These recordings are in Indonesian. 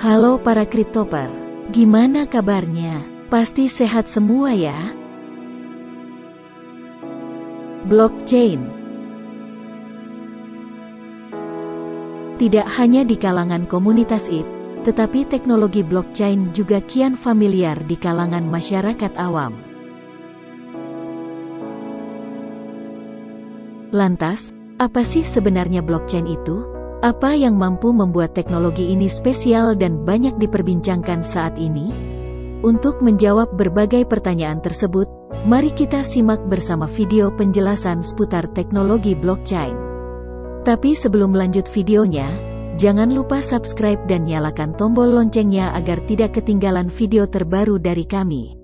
Halo para kriptoper, gimana kabarnya? Pasti sehat semua ya? Blockchain tidak hanya di kalangan komunitas IT, tetapi teknologi blockchain juga kian familiar di kalangan masyarakat awam. Lantas, apa sih sebenarnya blockchain itu? Apa yang mampu membuat teknologi ini spesial dan banyak diperbincangkan saat ini? Untuk menjawab berbagai pertanyaan tersebut, mari kita simak bersama video penjelasan seputar teknologi blockchain. Tapi sebelum lanjut videonya, jangan lupa subscribe dan nyalakan tombol loncengnya agar tidak ketinggalan video terbaru dari kami.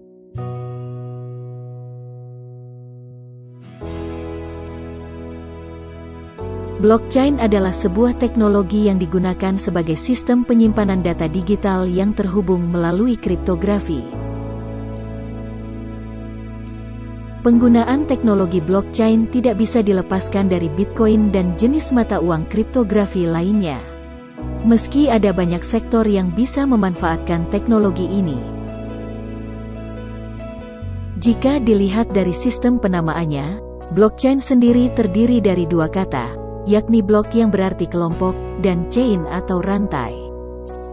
Blockchain adalah sebuah teknologi yang digunakan sebagai sistem penyimpanan data digital yang terhubung melalui kriptografi. Penggunaan teknologi blockchain tidak bisa dilepaskan dari Bitcoin dan jenis mata uang kriptografi lainnya. Meski ada banyak sektor yang bisa memanfaatkan teknologi ini. Jika dilihat dari sistem penamaannya, blockchain sendiri terdiri dari dua kata, yakni blok yang berarti kelompok, dan chain atau rantai.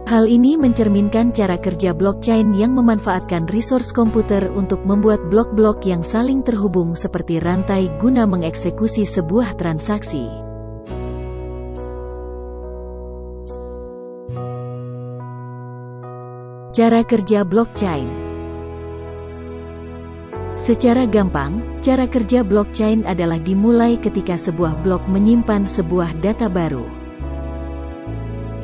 Hal ini mencerminkan cara kerja blockchain yang memanfaatkan resource komputer untuk membuat blok-blok yang saling terhubung seperti rantai guna mengeksekusi sebuah transaksi. Cara kerja blockchain. Secara gampang, cara kerja blockchain adalah dimulai ketika sebuah blok menyimpan sebuah data baru.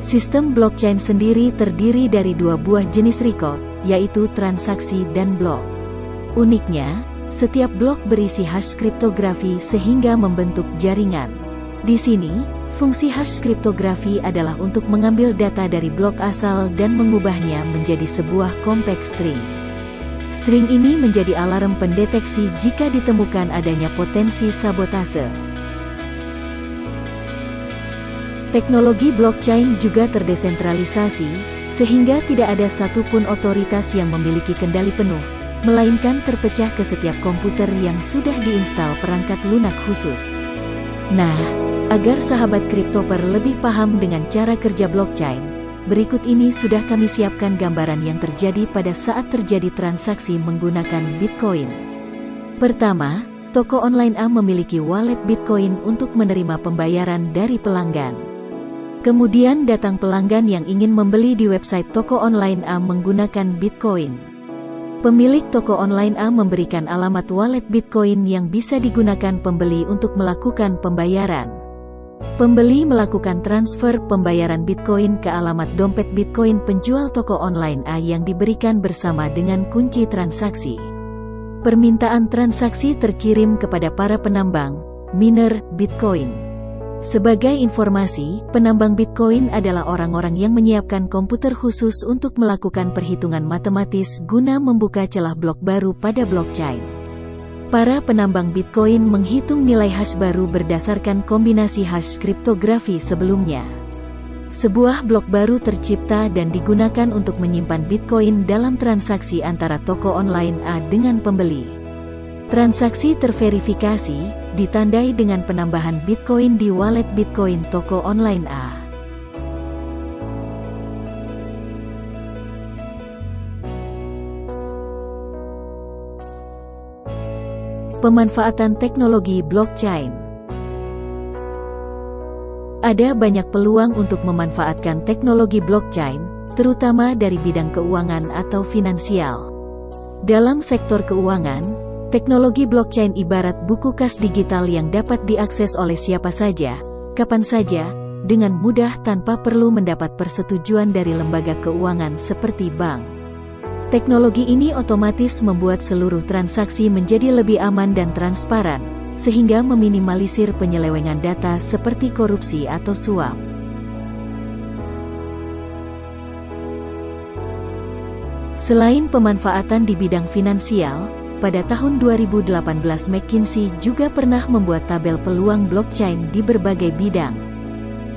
Sistem blockchain sendiri terdiri dari dua buah jenis record, yaitu transaksi dan blok. Uniknya, setiap blok berisi hash kriptografi sehingga membentuk jaringan. Di sini, fungsi hash kriptografi adalah untuk mengambil data dari blok asal dan mengubahnya menjadi sebuah compact string. String ini menjadi alarm pendeteksi jika ditemukan adanya potensi sabotase. Teknologi blockchain juga terdesentralisasi, sehingga tidak ada satupun otoritas yang memiliki kendali penuh, melainkan terpecah ke setiap komputer yang sudah diinstal perangkat lunak khusus. Nah, agar sahabat kriptoper lebih paham dengan cara kerja blockchain, berikut ini sudah kami siapkan gambaran yang terjadi pada saat terjadi transaksi menggunakan Bitcoin. Pertama, toko online A memiliki wallet Bitcoin untuk menerima pembayaran dari pelanggan. Kemudian datang pelanggan yang ingin membeli di website toko online A menggunakan Bitcoin. Pemilik toko online A memberikan alamat wallet Bitcoin yang bisa digunakan pembeli untuk melakukan pembayaran. Pembeli melakukan transfer pembayaran Bitcoin ke alamat dompet Bitcoin penjual toko online A yang diberikan bersama dengan kunci transaksi. Permintaan transaksi terkirim kepada para penambang, miner, Bitcoin. Sebagai informasi, penambang Bitcoin adalah orang-orang yang menyiapkan komputer khusus untuk melakukan perhitungan matematis guna membuka celah blok baru pada blockchain. Para penambang Bitcoin menghitung nilai hash baru berdasarkan kombinasi hash kriptografi sebelumnya. Sebuah blok baru tercipta dan digunakan untuk menyimpan Bitcoin dalam transaksi antara toko online A dengan pembeli. Transaksi terverifikasi, ditandai dengan penambahan Bitcoin di wallet Bitcoin toko online A. Pemanfaatan teknologi blockchain. Ada banyak peluang untuk memanfaatkan teknologi blockchain, terutama dari bidang keuangan atau finansial. Dalam sektor keuangan, teknologi blockchain ibarat buku kas digital yang dapat diakses oleh siapa saja, kapan saja, dengan mudah tanpa perlu mendapat persetujuan dari lembaga keuangan seperti bank. Teknologi ini otomatis membuat seluruh transaksi menjadi lebih aman dan transparan, sehingga meminimalisir penyelewengan data seperti korupsi atau suap. Selain pemanfaatan di bidang finansial, pada tahun 2018 McKinsey juga pernah membuat tabel peluang blockchain di berbagai bidang.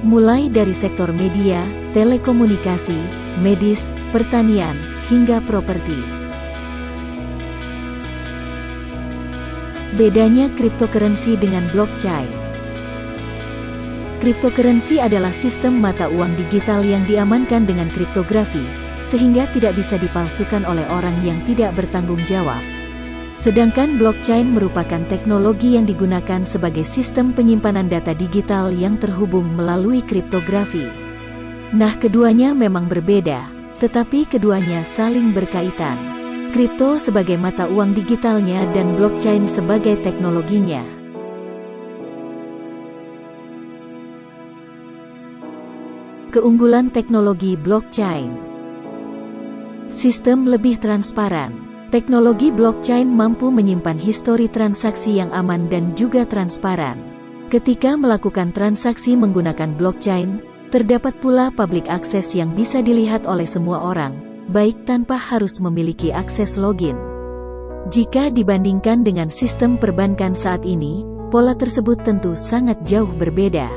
Mulai dari sektor media, telekomunikasi, medis, pertanian, hingga properti. Bedanya cryptocurrency dengan blockchain. Cryptocurrency adalah sistem mata uang digital yang diamankan dengan kriptografi, sehingga tidak bisa dipalsukan oleh orang yang tidak bertanggung jawab. Sedangkan blockchain merupakan teknologi yang digunakan sebagai sistem penyimpanan data digital yang terhubung melalui kriptografi. Nah, keduanya memang berbeda, tetapi keduanya saling berkaitan. Kripto sebagai mata uang digitalnya dan blockchain sebagai teknologinya. Keunggulan teknologi blockchain. Sistem lebih transparan. Teknologi blockchain mampu menyimpan histori transaksi yang aman dan juga transparan. Ketika melakukan transaksi menggunakan blockchain, terdapat pula public access yang bisa dilihat oleh semua orang, baik tanpa harus memiliki akses login. Jika dibandingkan dengan sistem perbankan saat ini, pola tersebut tentu sangat jauh berbeda.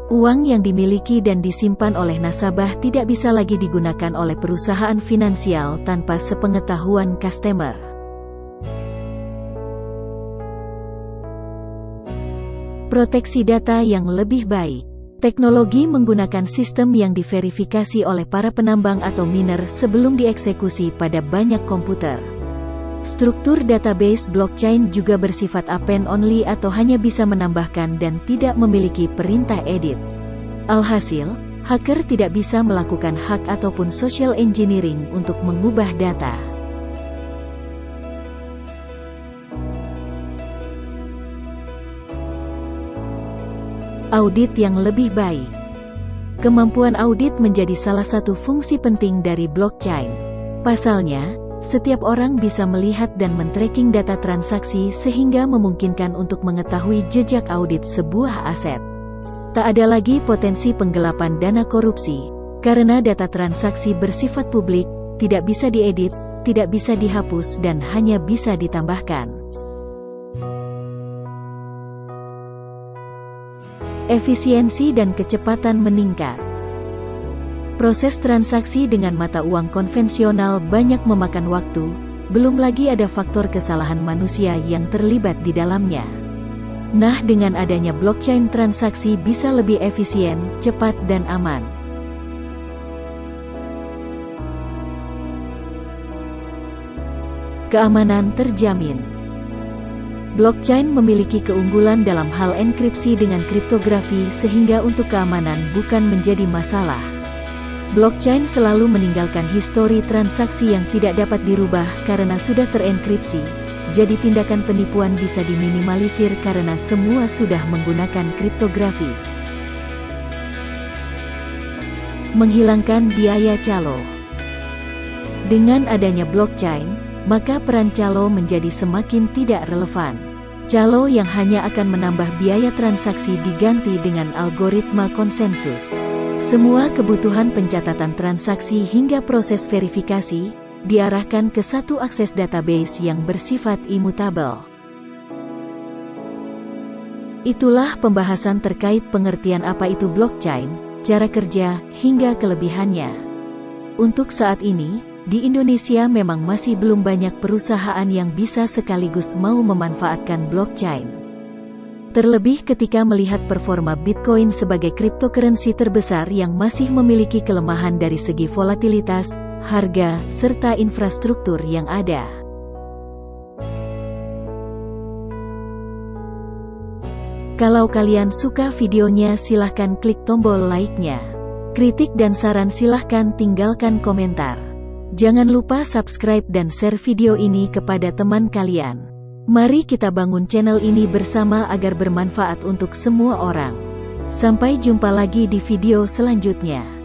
Uang yang dimiliki dan disimpan oleh nasabah tidak bisa lagi digunakan oleh perusahaan finansial tanpa sepengetahuan customer. Proteksi data yang lebih baik. Teknologi menggunakan sistem yang diverifikasi oleh para penambang atau miner sebelum dieksekusi pada banyak komputer. Struktur database blockchain juga bersifat append-only atau hanya bisa menambahkan dan tidak memiliki perintah edit. Alhasil, hacker tidak bisa melakukan hack ataupun social engineering untuk mengubah data. Audit yang lebih baik. Kemampuan audit menjadi salah satu fungsi penting dari blockchain. Pasalnya, setiap orang bisa melihat dan men-tracking data transaksi sehingga memungkinkan untuk mengetahui jejak audit sebuah aset. Tak ada lagi potensi penggelapan dana korupsi, karena data transaksi bersifat publik, tidak bisa diedit, tidak bisa dihapus dan hanya bisa ditambahkan. Efisiensi dan kecepatan meningkat. Proses transaksi dengan mata uang konvensional banyak memakan waktu, belum lagi ada faktor kesalahan manusia yang terlibat di dalamnya. Nah, dengan adanya blockchain transaksi bisa lebih efisien, cepat dan aman. Keamanan terjamin. Blockchain memiliki keunggulan dalam hal enkripsi dengan kriptografi sehingga untuk keamanan bukan menjadi masalah. Blockchain selalu meninggalkan histori transaksi yang tidak dapat dirubah karena sudah terenkripsi, jadi tindakan penipuan bisa diminimalisir karena semua sudah menggunakan kriptografi. Menghilangkan biaya calo. Dengan adanya blockchain, maka peran calo menjadi semakin tidak relevan. Calo yang hanya akan menambah biaya transaksi diganti dengan algoritma konsensus. Semua kebutuhan pencatatan transaksi hingga proses verifikasi diarahkan ke satu akses database yang bersifat immutable. Itulah pembahasan terkait pengertian apa itu blockchain, cara kerja, hingga kelebihannya. Untuk saat ini, di Indonesia memang masih belum banyak perusahaan yang bisa sekaligus mau memanfaatkan blockchain. Terlebih ketika melihat performa Bitcoin sebagai cryptocurrency terbesar yang masih memiliki kelemahan dari segi volatilitas, harga, serta infrastruktur yang ada. Kalau kalian suka videonya silahkan klik tombol like-nya. Kritik dan saran silahkan tinggalkan komentar. Jangan lupa subscribe dan share video ini kepada teman kalian. Mari kita bangun channel ini bersama agar bermanfaat untuk semua orang. Sampai jumpa lagi di video selanjutnya.